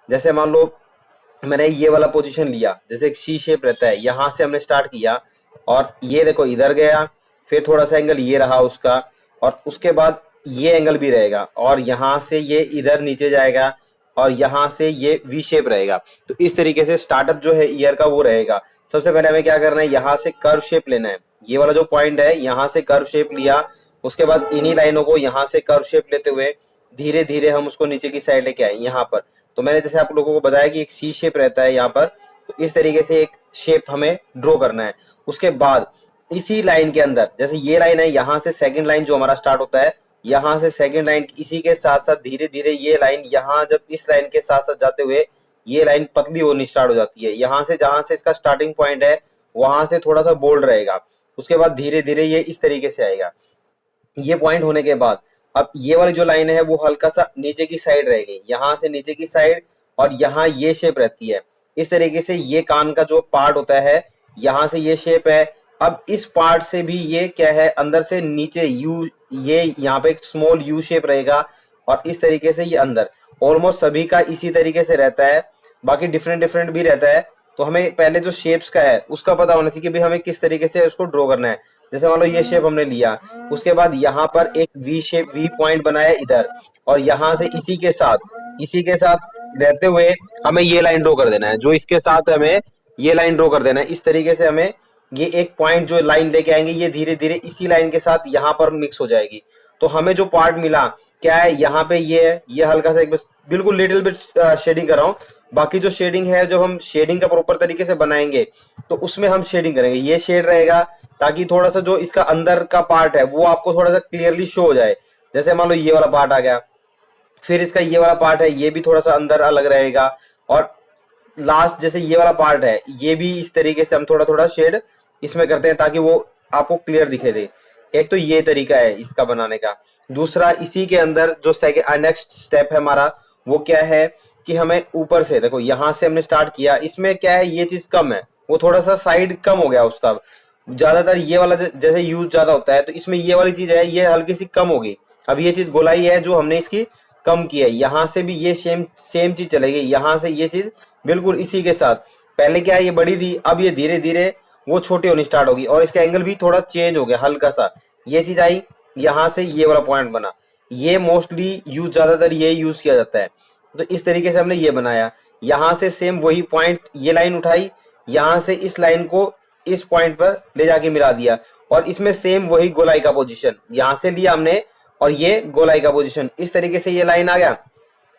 जैसे मान लो मैंने ये वाला पोजीशन लिया, जैसे एक सी शेप रहता है, यहाँ से हमने स्टार्ट किया और ये देखो इधर गया, फिर थोड़ा सा एंगल ये रहा उसका, और उसके बाद ये एंगल भी रहेगा, और यहाँ से ये इधर नीचे जाएगा, और यहाँ से ये वी शेप रहेगा। तो इस तरीके से स्टार्टअप जो है ईयर का वो रहेगा। सबसे पहले हमें क्या करना है, यहाँ से कर्व शेप लेना है। ये वाला जो पॉइंट है यहाँ से कर्व शेप लिया, उसके बाद इन्हीं लाइनों को यहाँ से कर्व शेप लेते हुए धीरे धीरे हम उसको नीचे की साइड लेके आए यहाँ पर। तो मैंने जैसे आप लोगों को बताया कि एक सी शेप रहता है यहाँ पर, तो इस तरीके से एक शेप हमें ड्रॉ करना है। उसके बाद इसी लाइन के अंदर, जैसे ये लाइन है, यहाँ से सेकंड लाइन जो हमारा स्टार्ट होता है, यहाँ से सेकंड लाइन, इसी के साथ साथ धीरे धीरे ये लाइन यहाँ जब इस लाइन के साथ साथ जाते हुए ये लाइन पतली होनी स्टार्ट हो जाती है। यहाँ से जहां से इसका स्टार्टिंग पॉइंट है वहां से थोड़ा सा बोल्ड रहेगा, उसके बाद धीरे धीरे ये इस तरीके से आएगा। ये पॉइंट होने के बाद अब ये वाली जो लाइन है वो हल्का सा नीचे की साइड रहेगी, यहाँ से नीचे की साइड, और यहाँ ये शेप रहती है। इस तरीके से ये कान का जो पार्ट होता है, यहाँ से ये शेप है। अब इस पार्ट से भी ये क्या है, अंदर से नीचे यू, ये यहाँ पे एक स्मॉल यू शेप रहेगा, और इस तरीके से ये अंदर। ऑलमोस्ट सभी का इसी तरीके से रहता है, बाकी डिफरेंट डिफरेंट भी रहता है। तो हमें पहले जो शेप्स का है उसका पता होना चाहिए कि भाई हमें किस तरीके से उसको ड्रॉ करना है। जैसे मान लो ये शेप हमने लिया, उसके बाद यहाँ पर एक वी शेप, वी पॉइंट बनाया इधर, और यहाँ से इसी के साथ रहते हुए हमें ये लाइन ड्रॉ कर देना है, जो इसके साथ हमें ये लाइन ड्रॉ कर देना है। इस तरीके से हमें ये एक पॉइंट जो लाइन लेके आएंगे, ये धीरे धीरे इसी लाइन के साथ यहाँ पर मिक्स हो जाएगी। तो हमें जो पार्ट मिला क्या है, यहाँ पे ये है, ये हल्का सा एक बस बिल्कुल लिटिल बिट शेडिंग कर रहा हूँ। बाकी जो शेडिंग है, जब हम शेडिंग का प्रॉपर तरीके से बनाएंगे तो उसमें हम शेडिंग करेंगे, ये शेड रहेगा, ताकि थोड़ा सा जो इसका अंदर का पार्ट है वो आपको थोड़ा सा क्लियरली शो हो जाए। जैसे मान लो ये वाला पार्ट आ गया, फिर इसका ये वाला पार्ट है, ये भी थोड़ा सा अंदर अलग रहेगा, और लास्ट जैसे ये वाला पार्ट है, ये भी इस तरीके से हम थोड़ा थोड़ा शेड इसमें करते हैं ताकि वो आपको क्लियर दिखे दे। एक तो ये तरीका है इसका बनाने का। दूसरा, इसी के अंदर जो सेकंड नेक्स्ट स्टेप है हमारा, वो क्या है कि हमें ऊपर से देखो, यहाँ से हमने स्टार्ट किया, इसमें क्या है, ये चीज कम है, वो थोड़ा सा साइड कम हो गया उसका। ज्यादातर ये वाला जैसे यूज ज्यादा होता है, तो इसमें ये वाली चीज है, ये हल्की सी कम होगी। अब ये चीज गोलाई है जो हमने इसकी कम की है, यहाँ से भी ये सेम सेम चीज चलेगी, यहाँ से ये चीज बिल्कुल इसी के साथ। पहले क्या है, ये बड़ी थी, अब ये धीरे धीरे वो छोटी होनी स्टार्ट होगी, और इसका एंगल भी थोड़ा चेंज हो गया हल्का सा। ये चीज आई, यहाँ से ये वाला पॉइंट बना, ये मोस्टली यूज ज्यादातर ये यूज किया जाता है। तो इस तरीके से हमने ये बनाया। यहाँ से सेम वही पॉइंट, ये लाइन उठाई, यहाँ से इस लाइन को इस पॉइंट पर ले जाके मिला दिया, और इसमें सेम वही गोलाई का पोजीशन यहाँ से लिया हमने, और ये गोलाई का पोजीशन, इस तरीके से ये लाइन आ गया।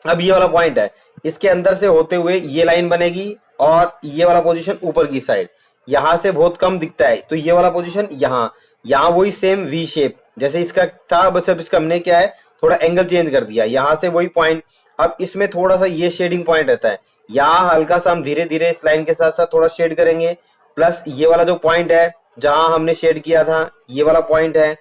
अब ये वाला पॉइंट है, इसके अंदर से होते हुए ये लाइन बनेगी, और ये वाला पोजीशन ऊपर की साइड, यहाँ से बहुत कम दिखता है, तो ये वाला पोजीशन यहाँ, यहाँ वही सेम वी शेप जैसे इसका था, बस अब इसका हमने क्या है, थोड़ा एंगल चेंज कर दिया, यहाँ से वही पॉइंट। अब इसमें थोड़ा सा ये शेडिंग पॉइंट रहता है, यहाँ हल्का सा हम धीरे धीरे इस लाइन के साथ साथ थोड़ा शेड करेंगे, प्लस ये वाला जो पॉइंट है जहां हमने शेड किया था, ये वाला पॉइंट है,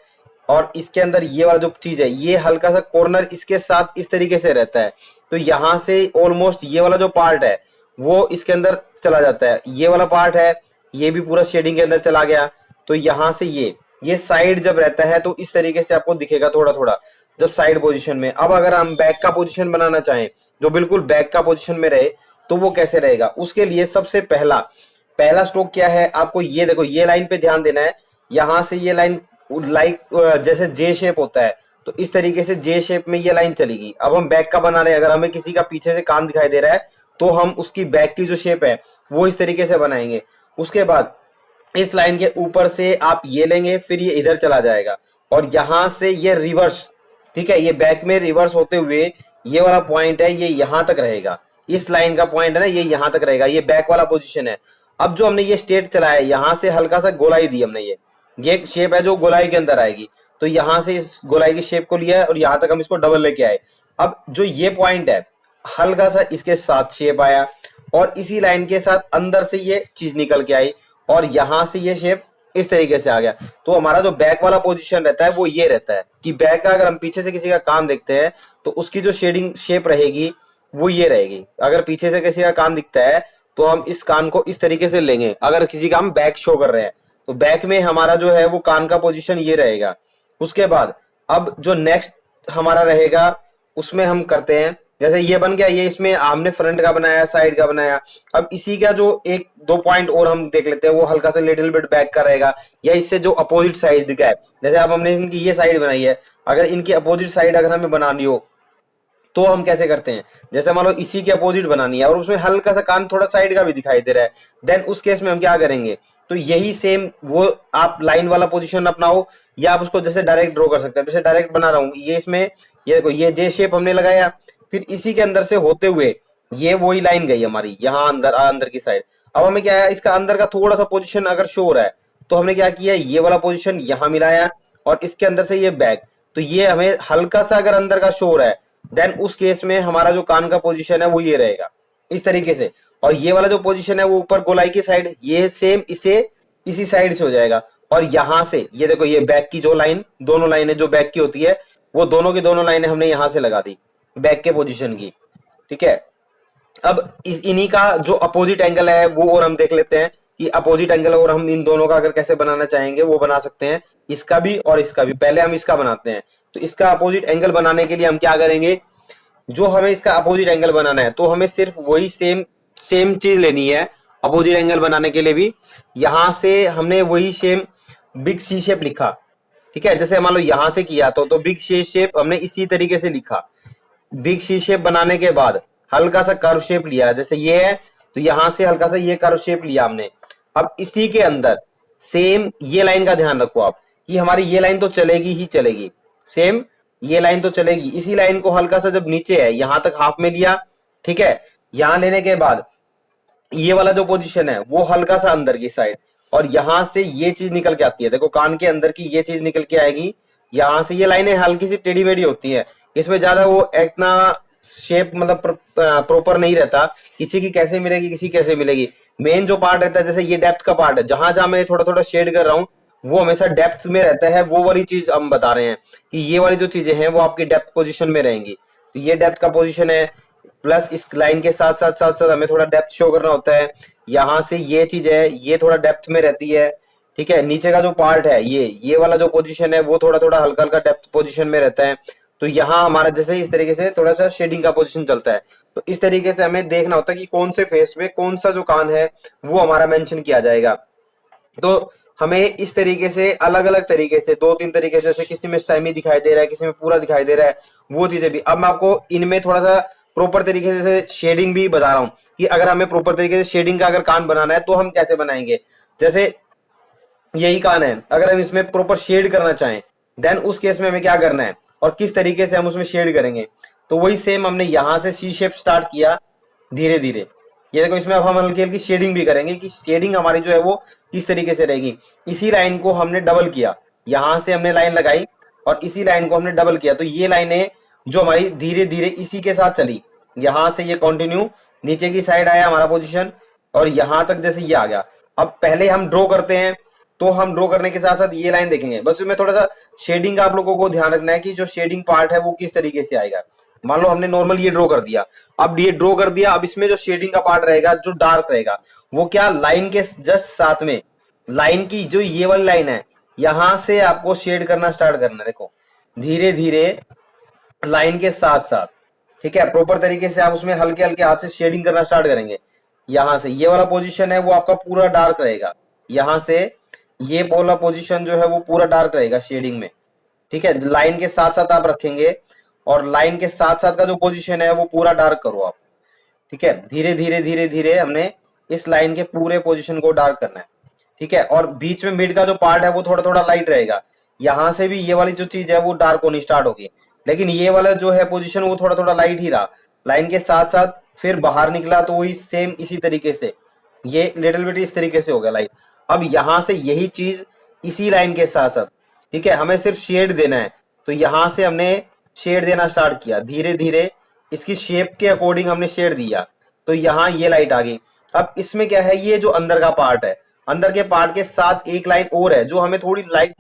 और इसके अंदर ये वाला जो चीज है, ये हल्का सा कॉर्नर इसके साथ इस तरीके से रहता है। तो यहाँ से ऑलमोस्ट ये वाला जो पार्ट है वो इसके अंदर चला जाता है, ये वाला पार्ट है, ये भी पूरा शेडिंग के अंदर चला गया। तो यहाँ से ये साइड जब रहता है तो इस तरीके से आपको दिखेगा थोड़ा थोड़ा, जब साइड पोजीशन में। अब अगर हम बैक का पोजीशन बनाना चाहें, जो बिल्कुल बैक का पोजीशन में रहे, तो वो कैसे रहेगा, उसके लिए सबसे पहला स्ट्रोक क्या है, आपको ये देखो, ये लाइन पे ध्यान देना है। यहाँ से ये लाइन लाइक जैसे जे शेप होता है, तो इस तरीके से जे शेप में ये लाइन चलेगी। अब हम बैक का बना रहे हैं, अगर हमें किसी का पीछे से कान दिखाई दे रहा है तो हम उसकी बैक की जो शेप है वो इस तरीके से बनाएंगे। उसके बाद इस लाइन के ऊपर से आप ये लेंगे, फिर ये इधर चला जाएगा, और यहाँ से ये रिवर्स, ठीक है, ये बैक में रिवर्स होते हुए ये वाला पॉइंट है, ये यहाँ तक रहेगा। इस लाइन का पॉइंट है ना, ये यहाँ तक रहेगा, ये बैक वाला पोजीशन है। अब जो हमने ये स्टेट चलाया है, यहाँ से हल्का सा गोलाई दी हमने, ये शेप है जो गोलाई के अंदर आएगी, तो यहाँ से इस गोलाई की शेप को लिया है और यहाँ तक हम इसको डबल लेके आए। अब जो ये पॉइंट है, हल्का सा इसके साथ शेप आया, और इसी लाइन के साथ अंदर से ये चीज निकल के आई, और यहाँ से ये शेप इस तरीके से आ गया। तो हमारा जो बैक वाला पोजीशन रहता है वो ये रहता है कि बैक का अगर हम पीछे से किसी का कान देखते हैं तो उसकी जो शेडिंग शेप रहेगी वो ये रहेगी। अगर पीछे से किसी का कान दिखता है तो हम इस कान को इस तरीके से लेंगे, अगर किसी का हम बैक शो कर रहे हैं तो बैक में हमारा जो है वो कान का पोजीशन ये रहेगा। उसके बाद अब जो नेक्स्ट हमारा रहेगा उसमें हम करते हैं जैसे ये बन गया, ये इसमें हमने फ्रंट का बनाया, साइड का बनाया। अब इसी का जो एक दो पॉइंट और हम देख लेते हैं, वो हल्का सा लिटिल बिट बैक का रहेगा, या इससे जो अपोजिट साइड का है। जैसे अब हमने इनकी ये साइड बनाई है, अगर इनकी अपोजिट साइड अगर हमें बनानी हो तो हम कैसे करते हैं, जैसे मान लो इसी के अपोजिट बनानी है और उसमें हल्का सा कान थोड़ा साइड का भी दिखाई दे रहा है, देन उस केस में हम क्या करेंगे, तो यही सेम वो आप लाइन वाला पोजीशन अपनाओ, या आप उसको जैसे डायरेक्ट ड्रॉ कर सकते हैं। जैसे डायरेक्ट बना रहा हूँ, ये इसमें ये देखो, ये जे शेप हमने लगाया, फिर इसी के अंदर से होते हुए ये वही लाइन गई हमारी यहाँ अंदर अंदर की साइड। अब हमें क्या है, इसका अंदर का थोड़ा सा पोजीशन अगर शो हो रहा है, तो हमने क्या किया, ये वाला पोजीशन यहाँ मिलाया और इसके अंदर से ये बैक, तो ये हमें हल्का सा अगर अंदर का शो हो रहा है, देन उस केस में हमारा जो कान का पोजीशन है वो ये रहेगा इस तरीके से। और ये वाला जो पोजीशन है वो ऊपर गोलाई की साइड, ये सेम इसे इसी साइड से हो जाएगा। और यहां से ये देखो, ये बैक की जो लाइन, दोनों लाइनें जो बैक की होती है, वो दोनों की दोनों लाइनें हमने यहां से लगा दी बैक के पोजीशन की। ठीक है, अब इस इन्हीं का जो अपोजिट एंगल है वो और हम देख लेते हैं कि अपोजिट एंगल और हम इन दोनों का अगर कैसे बनाना चाहेंगे वो बना सकते हैं, इसका भी और इसका भी। पहले हम इसका बनाते हैं। तो इसका अपोजिट एंगल बनाने के लिए हम क्या करेंगे, जो हमें इसका अपोजिट एंगल बनाना है तो हमें सिर्फ वही सेम सेम चीज लेनी है अपोजिट एंगल बनाने के लिए भी। यहां से हमने वही सेम बिग सी शेप लिखा। ठीक है, जैसे मान लो यहां से किया तो बिग सी शेप हमने इसी तरीके से लिखा। बिग सी शेप बनाने के बाद हल्का सा कर्व शेप लिया, जैसे ये है तो यहां से हल्का सा ये कर्व शेप लिया हमने। अब इसी के अंदर सेम ये लाइन का ध्यान रखो आप कि हमारी ये लाइन तो चलेगी ही चलेगी, सेम ये लाइन तो चलेगी। इसी लाइन को हल्का सा जब नीचे है यहां तक हाफ में लिया, ठीक है, यहां लेने के बाद ये वाला जो पोजीशन है वो हल्का सा अंदर की साइड, और यहां से ये चीज निकल के आती है, देखो कान के अंदर की ये चीज निकल के आएगी। यहां से ये लाइनें हल्की सी टेढ़ी मेढ़ी होती है, इसमें ज्यादा वो इतना शेप मतलब प्रॉपर नहीं रहता, किसी की कैसे मिलेगी किसी कैसे मिलेगी। मेन जो पार्ट रहता है, जैसे ये डेप्थ का पार्ट है, जहां जहां मैं थोड़ा थोड़ा शेड कर रहा हूँ वो हमेशा डेप्थ में रहता है। वो वाली चीज हम बता रहे हैं कि ये वाली जो चीजें हैं वो आपकी डेप्थ पोजीशन में रहेंगी। तो ये डेप्थ का पोजीशन है, प्लस इस लाइन के साथ साथ साथ साथ हमें थोड़ा डेप्थ शो करना होता है। यहाँ से ये चीज है ये थोड़ा डेप्थ में रहती है। ठीक है, नीचे का जो पार्ट है ये वाला जो पोजीशन है वो थोड़ा थोड़ा हल्का हल्का डेप्थ पोजीशन में रहता है। तो यहाँ हमारा जैसे इस तरीके से थोड़ा सा शेडिंग का पोजीशन चलता है। तो इस तरीके से हमें देखना होता है कि कौन से फेस में कौन सा जो कान है वो हमारा मेंशन किया जाएगा। तो हमें इस तरीके से अलग अलग तरीके से दो तीन तरीके से, जैसे किसी में सेमी दिखाई दे रहा है, किसी में पूरा दिखाई दे रहा है, वो चीजें भी। अब मैं आपको इनमें थोड़ा सा प्रॉपर तरीके से शेडिंग भी बता रहा हूँ कि अगर हमें प्रॉपर तरीके से शेडिंग का अगर कान बनाना है तो हम कैसे बनाएंगे। जैसे यही कान है, अगर हम इसमें प्रॉपर शेड करना चाहें देन उस केस में हमें क्या करना है और किस तरीके से हम उसमें शेड करेंगे। तो वही सेम हमने यहां से सी शेप स्टार्ट किया धीरे धीरे। ये देखो, इसमें अब हम हल्की हल्की शेडिंग भी करेंगे कि शेडिंग हमारी जो है वो किस तरीके से रहेगी। इसी लाइन को हमने डबल किया, यहां से हमने लाइन लगाई और इसी लाइन को हमने डबल किया। तो ये लाइनें जो हमारी धीरे धीरे इसी के साथ चली, यहां से ये कंटिन्यू नीचे की साइड आया हमारा पोजीशन और यहां तक जैसे ये आ गया। अब पहले हम ड्रॉ करते हैं, तो हम ड्रॉ करने के साथ साथ ये लाइन देखेंगे। बस इसमें थोड़ा सा शेडिंग का आप लोगों को ध्यान रखना है कि जो शेडिंग पार्ट है वो किस तरीके से आएगा। मान लो हमने नॉर्मल ये ड्रॉ कर दिया, अब ये ड्रॉ कर दिया, अब इसमें जो शेडिंग का पार्ट रहेगा जो डार्क रहेगा वो क्या, लाइन के जस्ट साथ में लाइन की जो ये वाली लाइन है यहां से आपको शेड करना स्टार्ट करना है। देखो धीरे धीरे लाइन के साथ साथ, ठीक है, प्रॉपर तरीके से आप उसमें हल्के हल्के हाथ से शेडिंग करना स्टार्ट करेंगे। यहां से ये वाला पोजीशन है वो आपका पूरा डार्क रहेगा, यहां से ये वाला पोजीशन जो है वो पूरा डार्क रहेगा शेडिंग में। ठीक है, लाइन के साथ साथ आप रखेंगे और लाइन के साथ साथ का जो पोजीशन है वो पूरा डार्क करो आप। ठीक है, धीरे धीरे धीरे धीरे हमने इस लाइन के पूरे पोजीशन को डार्क करना है। ठीक है, और बीच में मिड का जो पार्ट है वो थोड़ा थोड़ा लाइट रहेगा। यहां से भी ये वाली जो चीज है वो डार्क होनी स्टार्ट होगी, लेकिन ये वाला जो है पोजीशन वो थोड़ा थोड़ा लाइट ही रहा। लाइन के साथ साथ फिर बाहर निकला तो वही सेम इसी तरीके से ये लिटिल बिट इस तरीके से हो गया लाइट। अब यहां से यही चीज इसी लाइन के साथ साथ, ठीक है, हमें सिर्फ शेड देना है। तो यहां से हमने शेड देना स्टार्ट किया, धीरे धीरे इसकी शेप के अकॉर्डिंग हमने शेड दिया, तो यहाँ ये लाइट आ गई। अब इसमें क्या है, ये जो अंदर का पार्ट है, अंदर के पार्ट के साथ एक लाइन और है जो हमें थोड़ी लाइट,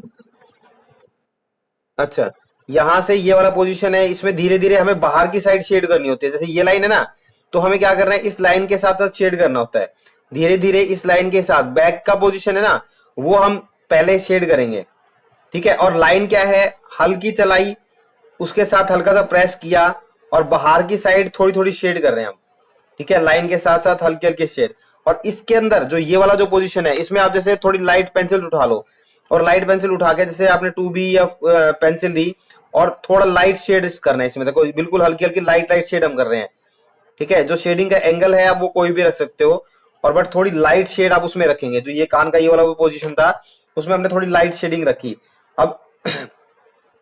अच्छा, यहां से ये वाला पोजीशन है, इसमें धीरे धीरे हमें बाहर की साइड शेड करनी होती है। जैसे ये लाइन है ना, तो हमें क्या करना है, इस लाइन के साथ साथ शेड करना होता है। धीरे धीरे इस लाइन के साथ बैक का पोजीशन है ना वो हम पहले शेड करेंगे। ठीक है, और लाइन क्या है, हल्की चलाई, उसके साथ हल्का सा प्रेस किया, और बाहर की साइड थोड़ी थोड़ी शेड कर रहे हैं हम, ठीक है, लाइन के साथ साथ हल्के हल्के शेड। और इसके अंदर जो ये वाला जो पोजीशन है, इसमें आप जैसे थोड़ी लाइट पेंसिल उठा लो, और लाइट पेंसिल उठा के जैसे आपने 2B या पेंसिल ली और थोड़ा लाइट शेड करना है इसमें, देखो बिल्कुल हल्की हल्की लाइट लाइट शेड हम कर रहे हैं, ठीक है। जो शेडिंग का एंगल है आप वो कोई भी रख सकते हो, और बट थोड़ी लाइट शेड आप उसमें रखेंगे। जो ये कान का ये वाला पोजीशन था उसमें हमने थोड़ी लाइट शेडिंग रखी। अब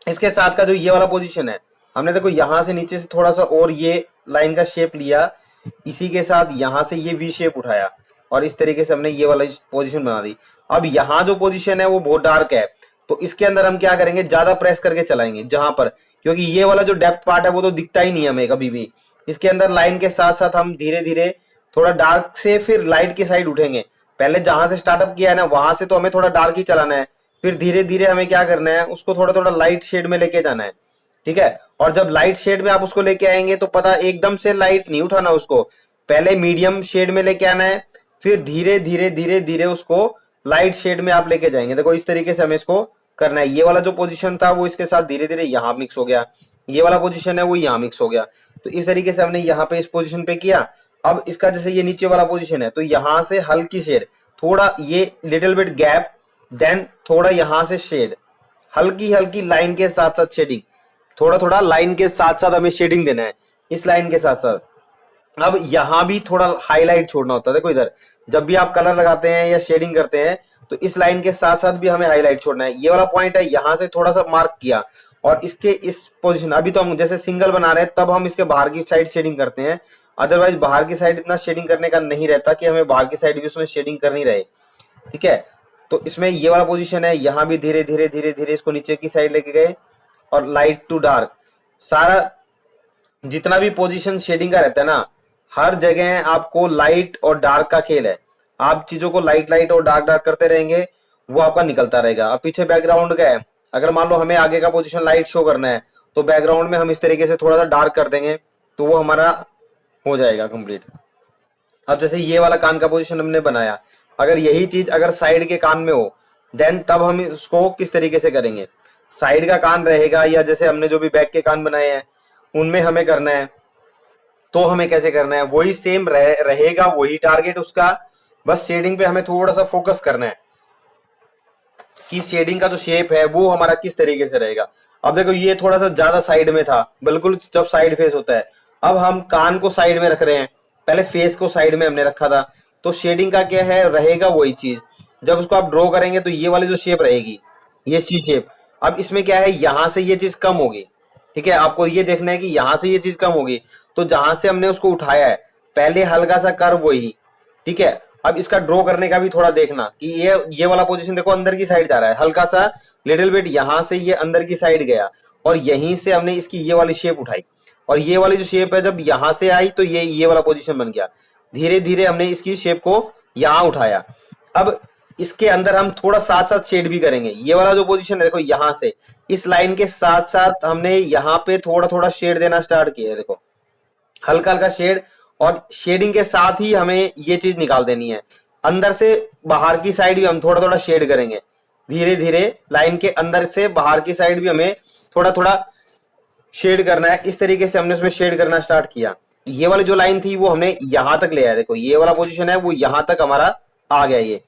इसके साथ का जो ये वाला पोजीशन है, हमने देखो यहां से नीचे से थोड़ा सा और ये लाइन का शेप लिया, इसी के साथ यहां से ये वी शेप उठाया, और इस तरीके से हमने ये वाला पोजीशन बना दी। अब यहाँ जो पोजीशन है वो बहुत डार्क है, तो इसके अंदर हम क्या करेंगे, ज्यादा प्रेस करके चलाएंगे जहां पर, क्योंकि ये वाला जो डेप्थ पार्ट है वो तो दिखता ही नहीं हमें कभी भी। इसके अंदर लाइन के साथ साथ हम धीरे धीरे थोड़ा डार्क से फिर लाइट की साइड उठेंगे। पहले जहां से स्टार्टअप किया है ना, वहां से तो हमें थोड़ा डार्क ही चलाना है, फिर धीरे धीरे हमें क्या करना है, उसको थोड़ा थोड़ा लाइट शेड में लेके जाना है, ठीक है। और जब लाइट शेड में आप उसको लेके आएंगे तो पता एकदम से लाइट नहीं उठाना उसको, पहले मीडियम शेड में लेके आना है, फिर धीरे धीरे धीरे धीरे उसको लाइट शेड में आप लेके जाएंगे। देखो इस तरीके से हमें इसको करना है। ये वाला जो पोजीशन था वो इसके साथ धीरे धीरे यहाँ मिक्स हो गया, ये वाला पोजीशन है वो यहाँ मिक्स हो गया। तो इस तरीके से हमने यहाँ पे इस पोजीशन पे किया। अब इसका जैसे ये नीचे वाला पोजीशन है, तो यहाँ से हल्की शेड, थोड़ा ये लिटिल बिट गैप, देन थोड़ा यहाँ से शेड, हल्की हल्की लाइन के साथ साथ शेडिंग, थोड़ा थोड़ा लाइन के साथ साथ हमें शेडिंग देना है इस लाइन के साथ साथ। अब यहां भी थोड़ा हाईलाइट छोड़ना होता है। देखो इधर जब भी आप कलर लगाते हैं या शेडिंग करते हैं तो इस लाइन के साथ साथ भी हमें हाईलाइट छोड़ना है। ये वाला पॉइंट है, यहां से थोड़ा सा मार्क किया, और इसके इस पोजीशन, अभी तो हम जैसे सिंगल बना रहे हैं तब हम इसके बाहर की साइड शेडिंग करते हैं, अदरवाइज बाहर की साइड इतना शेडिंग करने का नहीं रहता कि हमें बाहर की साइड भी उसमें शेडिंग करनी रहे, ठीक है। तो इसमें ये वाला पोजीशन है, यहां भी धीरे धीरे धीरे धीरे इसको नीचे की साइड लेके गए, और लाइट टू डार्क, सारा जितना भी पोजीशन शेडिंग का रहता है ना, हर जगह आपको लाइट और डार्क का खेल है। आप चीजों को लाइट लाइट और डार्क डार्क करते रहेंगे, वो आपका निकलता रहेगा। अब पीछे बैकग्राउंड का है, अगर मान लो हमें आगे का पोजीशन लाइट शो करना है तो बैकग्राउंड में हम इस तरीके से थोड़ा सा डार्क कर देंगे, तो वो हमारा हो जाएगा कंप्लीट। अब जैसे ये वाला कान का पोजीशन हमने बनाया, अगर यही चीज अगर साइड के कान में हो, देन तब हम इसको किस तरीके से करेंगे, साइड का कान रहेगा या जैसे हमने जो भी बैक के कान बनाए हैं उनमें हमें करना है, तो हमें कैसे करना है, वही सेम रहेगा, वही टारगेट उसका, बस शेडिंग पे हमें थोड़ा सा फोकस करना है कि शेडिंग का जो शेप है वो हमारा किस तरीके से रहेगा। अब देखो ये थोड़ा सा ज्यादा साइड में था, बिल्कुल जब साइड फेस होता है, अब हम कान को साइड में रख रहे हैं, पहले फेस को साइड में हमने रखा था, तो शेडिंग का क्या है, रहेगा वही चीज। जब उसको आप ड्रॉ करेंगे तो ये वाली जो शेप रहेगी, ये सी शेप। अब इसमें क्या है, यहां से ये चीज कम होगी, ठीक है, आपको ये देखना है कि यहां से ये चीज कम होगी, तो जहां से हमने उसको उठाया है पहले हल्का सा कर्व वही, ठीक है। अब इसका ड्रॉ करने का भी थोड़ा देखना कि ये वाला पोजीशन देखो अंदर की साइड जा रहा है, हल्का सा लिटिल बिट यहां से ये अंदर की साइड गया, और यहीं से हमने इसकी ये वाली शेप उठाई, और ये वाली जो शेप है जब यहां से आई तो ये वाला पोजीशन बन गया। धीरे धीरे हमने इसकी शेप को यहां उठाया। अब इसके अंदर हम थोड़ा साथ साथ शेड भी करेंगे। ये वाला जो पोजीशन है देखो, यहां से इस लाइन के साथ साथ हमने यहाँ पे थोड़ा थोड़ा शेड देना स्टार्ट किया है, देखो हल्का हल्का शेड, और शेडिंग के साथ ही हमें ये चीज निकाल देनी है। अंदर से बाहर की साइड भी हम थोड़ा थोड़ा शेड करेंगे, धीरे धीरे लाइन के अंदर से बाहर की साइड भी हमें थोड़ा थोड़ा शेड करना है। इस तरीके से हमने उसमें शेड करना स्टार्ट किया। ये वाली जो लाइन थी वो हमने यहां तक ले आया, देखो ये वाला पोजीशन है वो यहां तक हमारा आ गया ये।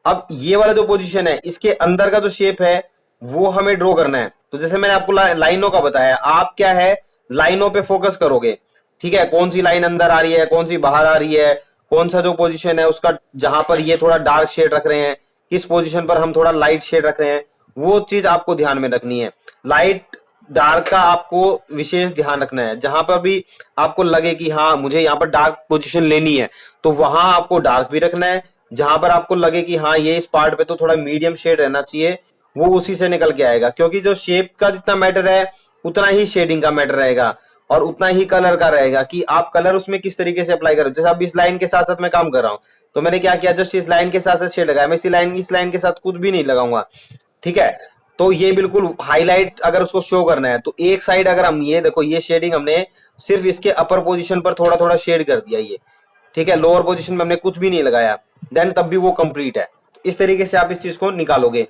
अब ये वाला जो पोजीशन है इसके अंदर का जो शेप है वो हमें ड्रॉ करना है। तो जैसे मैंने आपको लाइनों का बताया, आप क्या है लाइनों पे फोकस करोगे, ठीक है, कौन सी लाइन अंदर आ रही है, कौन सी बाहर आ रही है, कौन सा जो पोजीशन है उसका जहां पर ये थोड़ा डार्क शेड रख रहे हैं, किस पोजीशन पर हम थोड़ा लाइट शेड रख रहे हैं, वो चीज आपको ध्यान में रखनी है। लाइट डार्क का आपको विशेष ध्यान रखना है। जहां पर भी आपको लगे कि हाँ मुझे यहाँ पर डार्क पोजीशन लेनी है, तो वहां आपको डार्क भी रखना है। जहां पर आपको लगे कि हाँ ये इस पार्ट पे तो थोड़ा मीडियम शेड रहना चाहिए, वो उसी से निकल के आएगा। क्योंकि जो शेप का जितना मैटर है उतना ही शेडिंग का मैटर रहेगा, और उतना ही कलर का रहेगा कि आप कलर उसमें किस तरीके से अप्लाई करो। जैसे अब इस लाइन के साथ साथ मैं काम कर रहा हूँ, तो मैंने क्या किया, जस्ट इस लाइन के साथ साथ शेड लगाया। मैं इस लाइन के साथ कुछ भी नहीं लगाऊंगा, ठीक है। तो ये बिल्कुल हाईलाइट अगर उसको शो करना है तो एक साइड अगर हम ये देखो, ये शेडिंग हमने सिर्फ इसके अपर पोजीशन पर थोड़ा थोड़ा शेड कर दिया ये, ठीक है, लोअर पोजीशन में हमने कुछ भी नहीं लगाया, देन तब भी वो कंप्लीट है। इस तरीके से आप इस चीज को निकालोगे।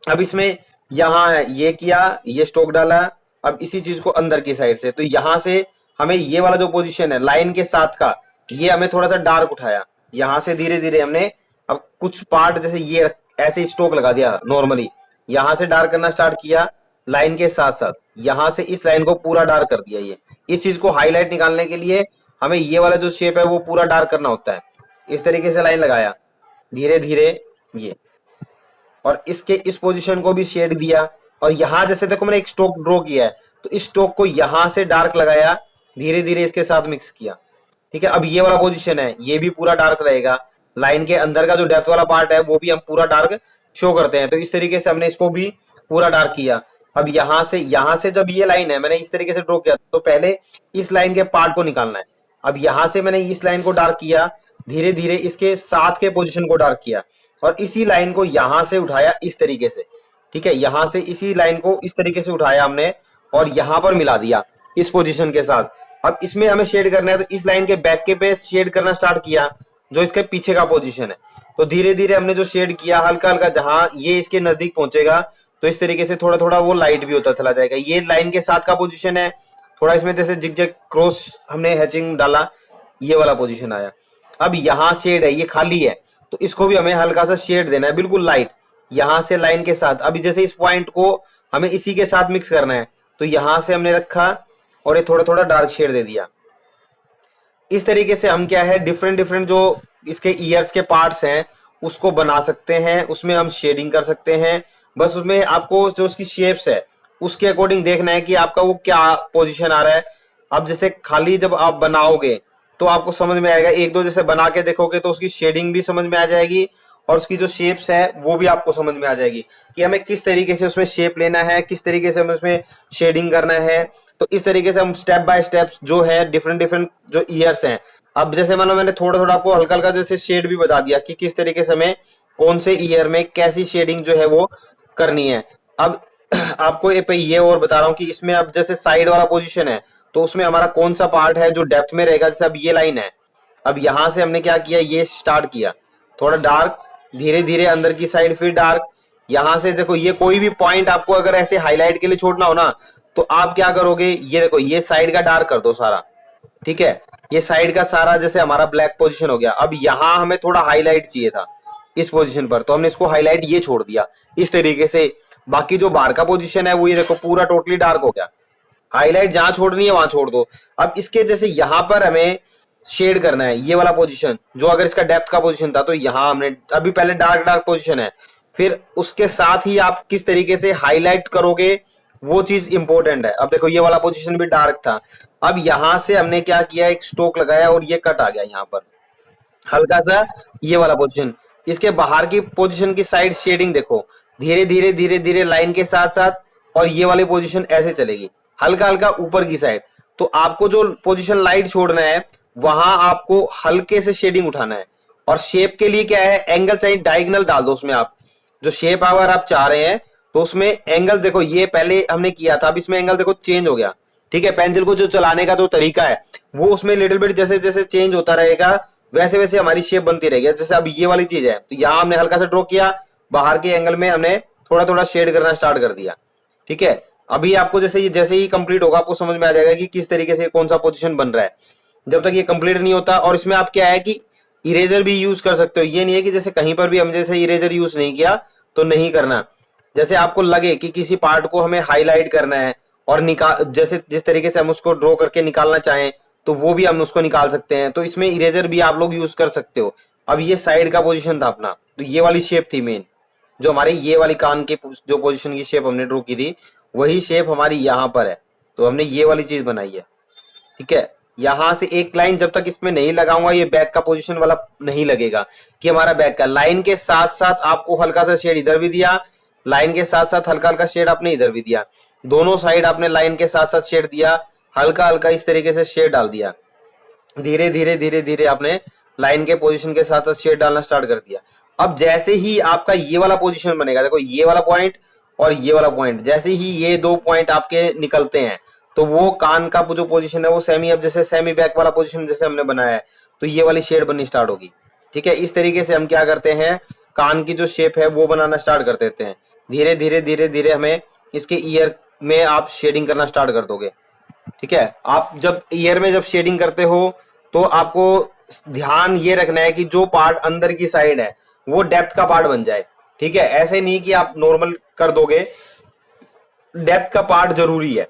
अब इसमें यहां है ये किया, ये स्ट्रोक डाला, अब इसी चीज को अंदर की साइड से, तो यहां से हमें ये वाला जो पोजीशन है लाइन के साथ का, ये हमें थोड़ा सा डार्क उठाया। यहाँ से धीरे धीरे हमने अब कुछ पार्ट जैसे ये ऐसे स्ट्रोक लगा दिया नॉर्मली, यहाँ से डार्क करना स्टार्ट किया लाइन के साथ साथ, यहाँ से इस लाइन को पूरा डार्क कर दिया। ये इस चीज को हाईलाइट निकालने के लिए हमें ये वाला जो शेप है वो पूरा डार्क करना होता है। इस तरीके से लाइन लगाया धीरे धीरे ये, और इसके इस पोजीशन को भी शेड दिया। और यहाँ जैसे देखो मैंने एक स्ट्रोक ड्रॉ किया है, तो इस स्ट्रोक को यहाँ से डार्क लगाया, धीरे धीरे इसके साथ मिक्स किया। ठीक है, अब ये वाला पोजीशन है ये भी पूरा डार्क रहेगा। लाइन के अंदर का जो डेप्थ वाला पार्ट है वो भी हम पूरा डार्क शो करते हैं। तो इस तरीके से हमने इसको भी पूरा डार्क किया। अब यहाँ से जब ये लाइन है मैंने इस तरीके से ड्रॉ किया, तो पहले इस लाइन के पार्ट को निकालना है। अब यहाँ से मैंने इस लाइन को डार्क किया, धीरे धीरे इसके साथ के पोजीशन को डार्क किया, और इसी लाइन को यहाँ से उठाया इस तरीके से। ठीक है, यहाँ से इसी लाइन को इस तरीके से उठाया हमने और यहाँ पर मिला दिया इस पोजीशन के साथ। अब इसमें हमें शेड करना है, तो इस लाइन के बैक के पे शेड करना स्टार्ट किया जो इसके पीछे का पोजीशन है। तो धीरे धीरे हमने जो शेड किया हल्का हल्का, जहां ये इसके नजदीक पहुंचेगा तो इस तरीके से थोड़ा थोड़ा वो लाइट भी होता चला जाएगा। ये लाइन के साथ का पोजीशन है, थोड़ा इसमें जैसे जिगजैग क्रॉस हमने हैचिंग डाला, ये वाला पोजीशन आया। अब यहाँ शेड है, ये खाली है, तो इसको भी हमें हल्का सा शेड देना है बिल्कुल लाइट, यहाँ से लाइन के साथ। अभी जैसे इस पॉइंट को हमें इसी के साथ मिक्स करना है, तो यहाँ से हमने रखा और ये थोड़ा थोड़ा डार्क शेड दे दिया। इस तरीके से हम क्या है डिफरेंट डिफरेंट जो इसके ईयर्स के पार्ट्स हैं उसको बना सकते हैं, उसमें हम शेडिंग कर सकते हैं। बस उसमें आपको जो उसकी शेप्स है उसके अकॉर्डिंग देखना है कि आपका वो क्या पोजीशन आ रहा है। अब जैसे खाली जब आप बनाओगे तो आपको समझ में आएगा, एक दो जैसे बना के देखोगे तो उसकी शेडिंग भी समझ में आ जाएगी और उसकी जो शेप्स है वो भी आपको समझ में आ जाएगी कि हमें किस तरीके से उसमें शेप लेना है, किस तरीके से हमें उसमें शेडिंग करना है। तो इस तरीके से हम स्टेप बाय स्टेप जो है डिफरेंट डिफरेंट जो ईयर्स हैं, अब जैसे मानो मैंने थोड़ा थोड़ा आपको हल्का हल्का जैसे शेड भी बता दिया कि किस तरीके से हमें कौन से ईयर में कैसी शेडिंग जो है वो करनी है। अब आपको ये और बता रहा हूँ कि इसमें अब जैसे साइड वाला पोजीशन है तो उसमें हमारा कौन सा पार्ट है जो डेप्थ में रहेगा। जैसे अब ये लाइन है, अब यहाँ से हमने क्या किया, ये स्टार्ट किया थोड़ा डार्क, धीरे धीरे अंदर की साइड फिर डार्क। यहाँ से देखो ये कोई भी पॉइंट आपको अगर ऐसे हाईलाइट के लिए छोड़ना हो ना तो आप क्या करोगे, ये देखो ये साइड का डार्क कर दो सारा। ठीक है, ये साइड का सारा जैसे हमारा ब्लैक पोजीशन हो गया। अब यहाँ हमें थोड़ा हाईलाइट चाहिए था इस पोजीशन पर, तो हमने इसको हाईलाइट ये छोड़ दिया इस तरीके से। बाकी जो बाहर का पोजीशन है वो ये देखो पूरा टोटली डार्क हो गया। हाईलाइट जहां छोड़नी है वहां छोड़ दो। अब इसके जैसे यहाँ पर हमें शेड करना है ये वाला पोजीशन, जो अगर इसका डेप्थ का पोजीशन था तो यहाँ हमने अभी पहले डार्क डार्क पोजीशन है, फिर उसके साथ ही आप किस तरीके से हाईलाइट करोगे वो चीज इंपॉर्टेंट है। अब देखो ये वाला पोजीशन भी डार्क था, अब यहां से हमने क्या किया, एक स्ट्रोक लगाया और ये कट आ गया यहाँ पर हल्का सा ये वाला पोजीशन। इसके बाहर की पोजीशन की साइड शेडिंग देखो धीरे धीरे धीरे धीरे लाइन के साथ साथ, और ये वाली पोजीशन ऐसे चलेगी हल्का हल्का ऊपर की साइड। तो आपको जो पोजीशन लाइट छोड़ना है वहां आपको हल्के से शेडिंग उठाना है। और शेप के लिए क्या है, एंगल चाहिए डायगोनल डाल दो उसमें। आप जो शेप अगर आप चाह रहे हैं तो उसमें एंगल देखो, ये पहले हमने किया था, अब इसमें एंगल देखो चेंज हो गया। ठीक है, पेंसिल को जो चलाने का जो तरीका है वो उसमें लिटिल बिट जैसे जैसे चेंज होता रहेगा वैसे वैसे हमारी शेप बनती रहेगी। जैसे अब ये वाली चीज है तो यहाँ हमने हल्का सा ड्रॉ किया, बाहर के एंगल में हमने थोड़ा थोड़ा शेड करना स्टार्ट कर दिया। ठीक है, अभी आपको जैसे ही कंप्लीट होगा आपको समझ में आ जाएगा कि किस तरीके से कौन सा पोजीशन बन रहा है। जब तक ये कंप्लीट नहीं होता, और इसमें आप क्या है कि इरेजर भी यूज कर सकते हो। ये नहीं है कि जैसे कहीं पर भी हम जैसे इरेजर यूज नहीं किया तो नहीं करना। जैसे आपको लगे कि किसी पार्ट को हमें हाईलाइट करना है और निकाल, जैसे जिस तरीके से हम उसको ड्रॉ करके निकालना चाहें तो वो भी हम उसको निकाल सकते हैं। तो इसमें इरेजर भी आप लोग यूज कर सकते हो। अब ये साइड का पोजीशन था अपना, तो ये वाली शेप थी मेन, जो हमारी ये वाली कान के जो पोजीशन की शेप हमने ड्रॉ की थी वही शेप हमारी यहाँ पर है। तो हमने ये वाली चीज बनाई है। ठीक है, यहां से एक लाइन जब तक इसमें नहीं लगाऊंगा ये बैक का पोजीशन वाला नहीं लगेगा कि हमारा बैक का। लाइन के साथ साथ आपको हल्का सा शेड इधर भी दिया, लाइन के साथ साथ हल्का हल्का शेड आपने इधर भी दिया, दोनों साइड आपने लाइन के साथ साथ शेड दिया, हल्का हल्का इस तरीके से शेड डाल दिया। धीरे धीरे धीरे धीरे आपने लाइन के पोजीशन के साथ साथ शेड डालना स्टार्ट कर दिया। अब जैसे ही आपका ये वाला पोजीशन बनेगा, देखो ये वाला पॉइंट और ये वाला पॉइंट, जैसे ही ये दो पॉइंट आपके निकलते हैं तो वो कान का जो पोजीशन है वो सेमी, अब जैसे सेमी बैक वाला पोजीशन जैसे हमने बनाया है तो ये वाली शेड बननी स्टार्ट होगी। ठीक है, इस तरीके से हम क्या करते हैं, कान की जो शेप है वो बनाना स्टार्ट कर देते हैं। धीरे धीरे धीरे धीरे हमें इसके ईयर में आप शेडिंग करना स्टार्ट कर दोगे। ठीक है, आप जब ईयर में जब शेडिंग करते हो तो आपको ध्यान ये रखना है कि जो पार्ट अंदर की साइड है वो डेप्थ का पार्ट बन जाए। ठीक है, ऐसे नहीं कि आप नॉर्मल कर दोगे, डेप्थ का पार्ट जरूरी है।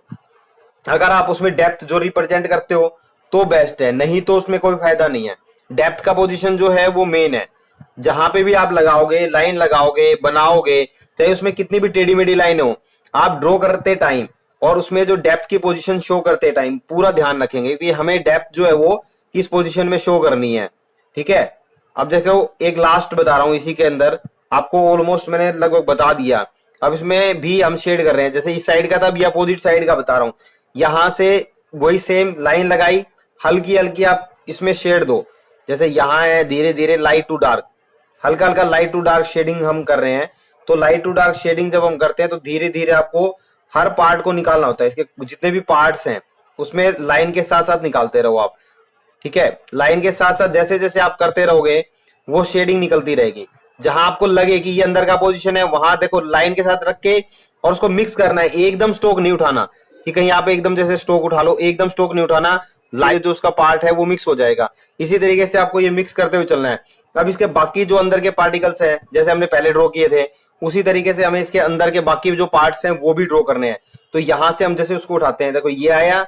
अगर आप उसमें डेप्थ जो रिप्रेजेंट करते हो तो बेस्ट है, नहीं तो उसमें कोई फायदा नहीं है। डेप्थ का पोजीशन जो है वो मेन है। जहां पे भी आप लगाओगे, लाइन लगाओगे, बनाओगे, चाहे उसमें कितनी भी टेढ़ी मेढ़ी लाइन हो, आप ड्रॉ करते टाइम और उसमें जो डेप्थ की पोजीशन शो करते टाइम पूरा ध्यान रखेंगे कि हमें डेप्थ जो है वो किस पोजीशन में शो करनी है। ठीक है, अब देखो एक लास्ट बता रहा हूं इसी के अंदर, आपको ऑलमोस्ट मैंने लगभग बता दिया। अब इसमें भी हम शेड कर रहे हैं, जैसे इस साइड का था, अभी अपोजिट साइड का बता रहा हूं। यहां से वही सेम लाइन लगाई, हल्की हल्की आप इसमें शेड दो। जैसे यहाँ है धीरे धीरे लाइट टू डार्क, हल्का हल्का लाइट टू डार्क शेडिंग हम कर रहे हैं। तो लाइट टू डार्क शेडिंग जब हम करते हैं तो धीरे धीरे आपको हर पार्ट को निकालना होता है। इसके जितने भी पार्ट्स हैं उसमें लाइन के साथ साथ निकालते रहो आप। ठीक है, लाइन के साथ साथ जैसे जैसे आप करते रहोगे वो शेडिंग निकलती रहेगी। जहां आपको लगे कि ये अंदर का पोजीशन है वहां देखो लाइन के साथ रख के और उसको मिक्स करना है। एकदम स्टोक नहीं उठाना कि कहीं आप एकदम जैसे स्टोक उठा लो, एकदम स्टोक नहीं उठाना, लाइन जो उसका पार्ट है वो मिक्स हो जाएगा। इसी तरीके से आपको ये मिक्स करते हुए चलना है। अब इसके बाकी जो अंदर के पार्टिकल्स हैं जैसे हमने पहले ड्रॉ किए थे उसी तरीके से हमें इसके अंदर के बाकी जो पार्ट्स हैं वो भी ड्रॉ करने हैं। तो यहां से हम जैसे उसको उठाते हैं, देखो ये आया,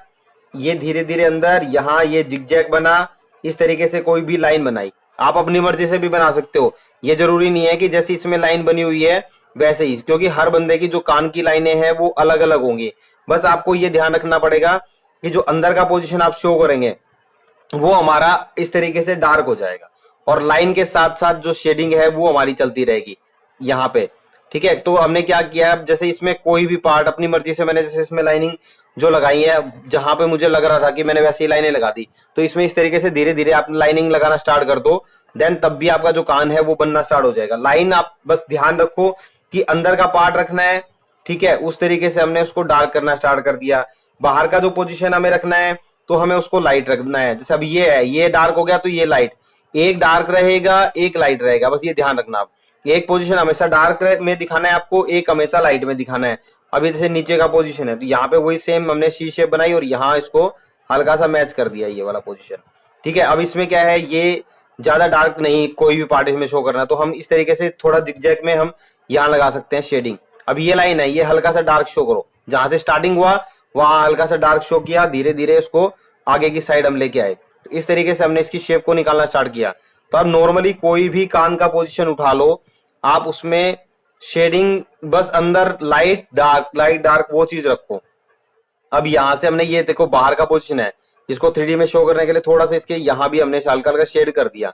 ये धीरे धीरे अंदर, यहाँ ये जिगजैग बना, इस तरीके से कोई भी लाइन बनाई। आप अपनी मर्जी से भी बना सकते हो, ये जरूरी नहीं है कि जैसे इसमें लाइन बनी हुई है वैसे ही, क्योंकि हर बंदे की जो कान की लाइनें हैं वो अलग अलग होंगी। बस आपको ये ध्यान रखना पड़ेगा कि जो अंदर का पोजीशन आप शो करेंगे वो हमारा इस तरीके से डार्क हो जाएगा और लाइन के साथ साथ जो शेडिंग है वो हमारी चलती रहेगी यहाँ पे। ठीक है, तो हमने क्या किया, जैसे इसमें कोई भी पार्ट अपनी मर्जी से मैंने जैसे इसमें लाइनिंग जो लगाई है जहां पे मुझे लग रहा था कि मैंने वैसे ही लाइनें लगा दी, तो इसमें इस तरीके से धीरे धीरे आप लाइनिंग लगाना स्टार्ट कर दो। देन तब भी आपका जो कान है वो बनना स्टार्ट हो जाएगा। लाइन आप बस ध्यान रखो कि अंदर का पार्ट रखना है। ठीक है, उस तरीके से हमने उसको डार्क करना स्टार्ट कर दिया। बाहर का जो पोजीशन हमें रखना है तो हमें उसको लाइट रखना है। जैसे अब ये है, ये डार्क हो गया तो ये लाइट, एक डार्क रहेगा एक लाइट रहेगा, बस ये ध्यान रखना। आप एक पोजीशन हमेशा डार्क में दिखाना है आपको, एक हमेशा लाइट में दिखाना है। अभी जैसे नीचे का पोजीशन है तो यहाँ पे वही सेम हमने सी शेप बनाई और यहाँ इसको हल्का सा मैच कर दिया ये वाला पोजीशन। ठीक है, अब इसमें क्या है, ये ज्यादा डार्क नहीं कोई भी पार्ट इसमें शो करना, तो हम इस तरीके से थोड़ा जिगजैग में हम यहाँ लगा सकते हैं शेडिंग। अब ये लाइन है, ये हल्का सा डार्क शो करो, जहां से स्टार्टिंग हुआ वहां हल्का सा डार्क शो किया, धीरे धीरे उसको आगे की साइड हम लेके आए। तो इस तरीके से हमने इसकी शेप को निकालना स्टार्ट किया। तो अब नॉर्मली कोई भी कान का पोजीशन उठा लो, आप उसमें शेडिंग बस अंदर लाइट डार्क वो चीज रखो। अब यहां से हमने ये देखो बाहर का पोजीशन है, इसको 3D में शो करने के लिए थोड़ा सा इसके यहाँ भी हमने हल्का हल्का शेड कर दिया।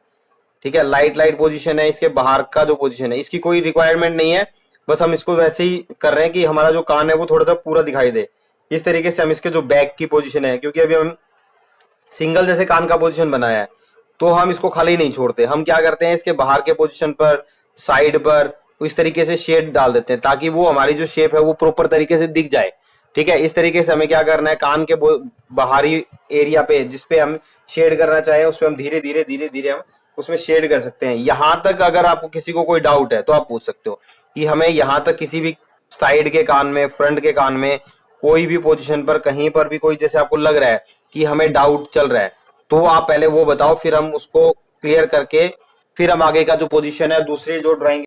ठीक है, लाइट लाइट पोजीशन है, इसके बाहर का जो पोजीशन है इसकी कोई रिक्वायरमेंट नहीं है, बस हम इसको वैसे ही कर रहे हैं कि हमारा जो कान है वो थोड़ा सा पूरा दिखाई दे। इस तरीके से हम इसके जो बैक की पोजीशन है, क्योंकि अभी हम सिंगल जैसे कान का पोजीशन बनाया है तो हम इसको खाली नहीं छोड़ते, हम क्या करते हैं इसके बाहर के पोजीशन पर, साइड पर इस तरीके से शेड डाल देते हैं ताकि वो हमारी जो शेप है वो प्रॉपर तरीके से दिख जाए। ठीक है, इस तरीके से हमें क्या करना है, कान के बाहरी एरिया पे जिसपे हम शेड करना चाहें उस पे हम धीरे धीरे हम उसमें शेड कर सकते हैं। यहां तक अगर आपको किसी को कोई डाउट है तो आप पूछ सकते हो कि हमें यहाँ तक किसी भी साइड के कान में, फ्रंट के कान में कोई भी पोजीशन पर कहीं पर भी कोई जैसे आपको लग रहा है कि हमें डाउट चल रहा है तो आप पहले वो बताओ, फिर हम उसको क्लियर करके फिर हम आगे का जो पोजीशन है दूसरी जो ड्राइंग